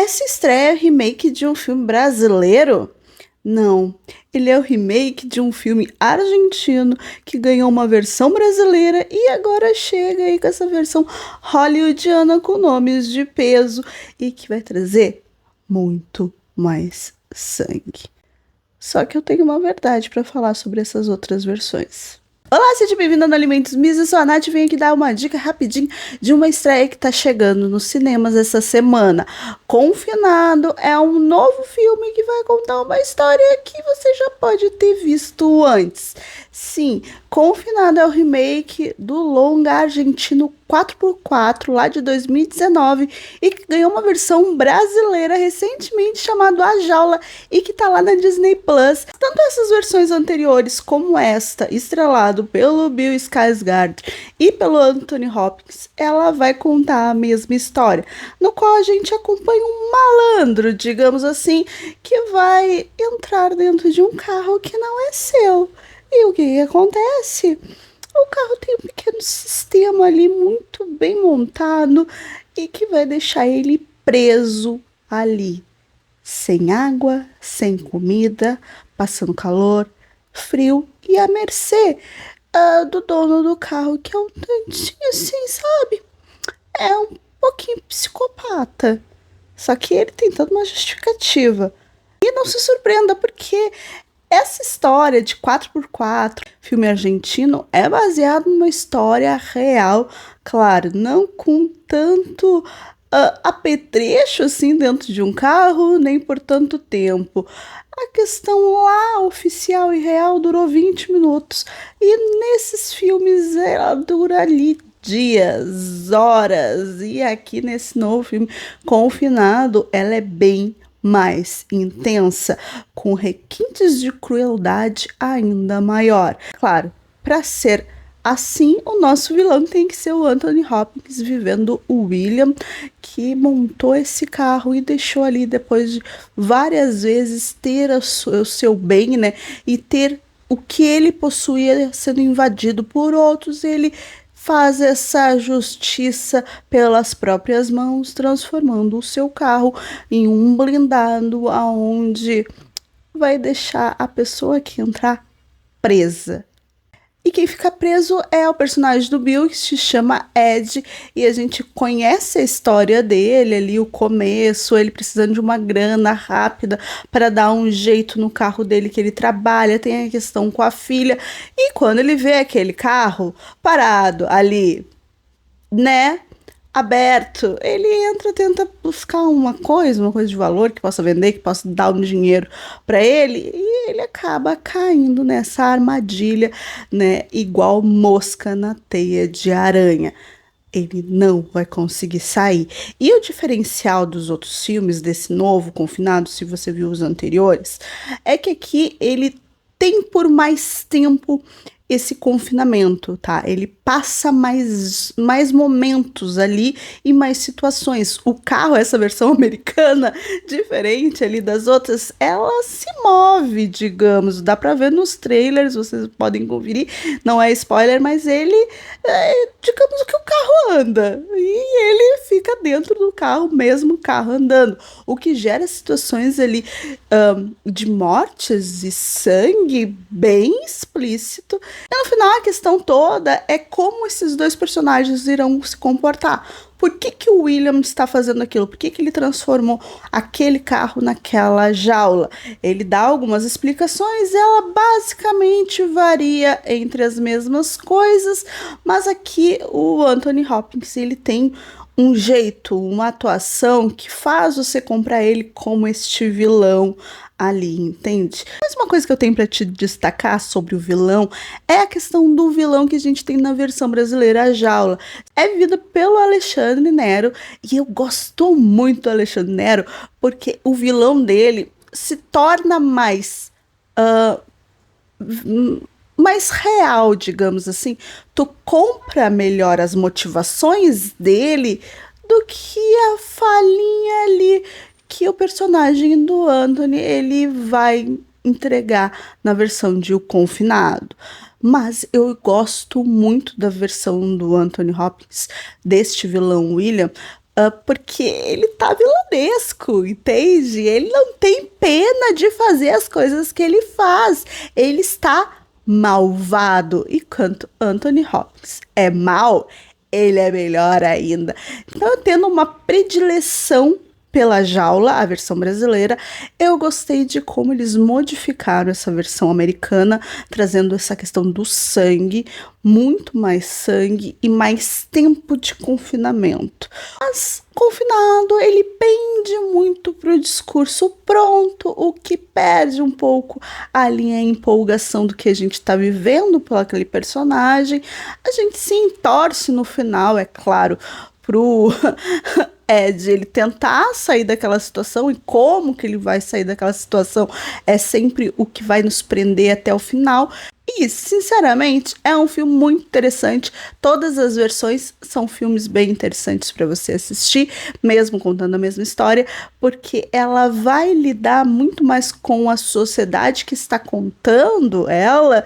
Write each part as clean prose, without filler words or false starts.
Essa estreia é remake de um filme brasileiro? Não, ele é o remake de um filme argentino que ganhou uma versão brasileira e agora chega aí com essa versão hollywoodiana com nomes de peso e que vai trazer muito mais sangue. Só que eu tenho uma verdade para falar sobre essas outras versões. Olá, seja bem-vindo no Alimentos Miss, eu sou a Nath e venho aqui dar uma dica rapidinho de uma estreia que tá chegando nos cinemas essa semana. Confinado é um novo filme que vai contar uma história que você já pode ter visto antes. Sim, Confinado é o remake do longa argentino 4x4 lá de 2019 e que ganhou uma versão brasileira recentemente chamada A Jaula e que tá lá na Disney Plus. Tanto essas versões anteriores como esta, estrelado pelo Bill Skarsgård e pelo Anthony Hopkins, ela vai contar a mesma história, no qual a gente acompanha um malandro, digamos assim, que vai entrar dentro de um carro que não é seu. E o que acontece? O carro tem um pequeno sistema ali muito bem montado e que vai deixar ele preso ali, sem água, sem comida, passando calor, frio e à mercê do dono do carro, que é um tantinho assim, sabe? É um pouquinho psicopata. Só que ele tem toda uma justificativa. E não se surpreenda, porque essa história de 4x4, filme argentino, é baseado numa história real, claro, não com tanto apetrecho assim dentro de um carro, nem por tanto tempo. A questão lá, oficial e real, durou 20 minutos. E nesses filmes ela dura ali dias, horas. E aqui nesse novo filme, Confinado, ela é bem mais intensa, com requintes de crueldade ainda maior. Claro, para ser assim, o nosso vilão tem que ser o Anthony Hopkins, vivendo o William, que montou esse carro e deixou ali, depois de várias vezes ter o seu bem, né, e ter o que ele possuía sendo invadido por outros, ele faz essa justiça pelas próprias mãos, transformando o seu carro em um blindado aonde vai deixar a pessoa que entrar presa. E quem fica preso é o personagem do Bill, que se chama Ed, e a gente conhece a história dele ali, o começo, ele precisando de uma grana rápida para dar um jeito no carro dele que ele trabalha, tem a questão com a filha, e quando ele vê aquele carro parado ali, né, aberto, ele entra, tenta buscar uma coisa de valor que possa vender, que possa dar um dinheiro para ele, e ele acaba caindo nessa armadilha, né, igual mosca na teia de aranha. Ele não vai conseguir sair. E o diferencial dos outros filmes, desse novo Confinado, se você viu os anteriores, é que aqui ele tem por mais tempo esse confinamento, tá? Ele passa mais momentos ali e mais situações. O carro, essa versão americana, diferente ali das outras, ela se move, digamos. Dá pra ver nos trailers, vocês podem conferir. Não é spoiler, mas ele, digamos que o carro anda. E ele fica dentro do carro, mesmo o carro andando. O que gera situações ali de mortes e sangue bem explícito. E no final, a questão toda é como esses dois personagens irão se comportar. Por que que o William está fazendo aquilo? Por que que ele transformou aquele carro naquela jaula? Ele dá algumas explicações, ela basicamente varia entre as mesmas coisas, mas aqui o Anthony Hopkins, ele tem um jeito, uma atuação que faz você comprar ele como este vilão ali, entende? Mas uma coisa que eu tenho para te destacar sobre o vilão é a questão do vilão que a gente tem na versão brasileira, A Jaula. É vivido pelo Alexandre Nero e eu gosto muito do Alexandre Nero porque o vilão dele se torna mais real, digamos assim. Tu compra melhor as motivações dele do que a falinha ali que o personagem do Anthony ele vai entregar na versão de O Confinado. Mas eu gosto muito da versão do Anthony Hopkins, deste vilão William, porque ele tá vilanesco, entende? Ele não tem pena de fazer as coisas que ele faz. Ele está malvado. E quanto Anthony Hopkins é mal, ele é melhor ainda. Então, eu tendo uma predileção pela Jaula, a versão brasileira, eu gostei de como eles modificaram essa versão americana, trazendo essa questão do sangue, muito mais sangue e mais tempo de confinamento. Mas confinado, ele pende muito pro discurso pronto, o que perde um pouco ali a empolgação do que a gente está vivendo por aquele personagem. A gente se entorce no final, é claro, pro Ed ele tentar sair daquela situação, e como que ele vai sair daquela situação é sempre o que vai nos prender até o final. E, sinceramente, é um filme muito interessante. Todas as versões são filmes bem interessantes para você assistir, mesmo contando a mesma história, porque ela vai lidar muito mais com a sociedade que está contando ela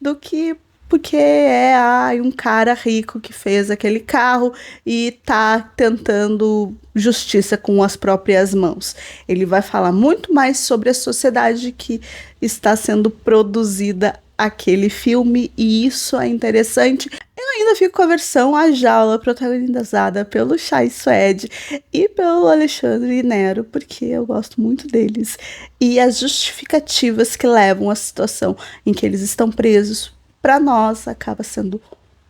do que porque é um cara rico que fez aquele carro e tá tentando justiça com as próprias mãos. Ele vai falar muito mais sobre a sociedade que está sendo produzida aquele filme, e isso é interessante. Eu ainda fico com a versão A Jaula, protagonizada pelo Chai Suede e pelo Alexandre Nero, porque eu gosto muito deles. E as justificativas que levam à situação em que eles estão presos, para nós, acaba sendo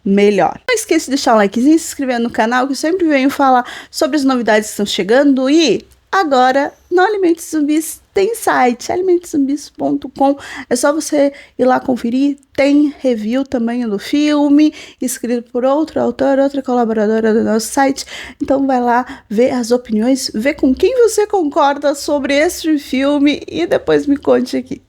melhor. Não esqueça de deixar um likezinho e se inscrever no canal, que eu sempre venho falar sobre as novidades que estão chegando. E agora, no Alimentos Zumbis tem site, alimentoszumbis.com. É só você ir lá conferir. Tem review também do filme, escrito por outro autor, outra colaboradora do nosso site. Então vai lá ver as opiniões, ver com quem você concorda sobre este filme e depois me conte aqui.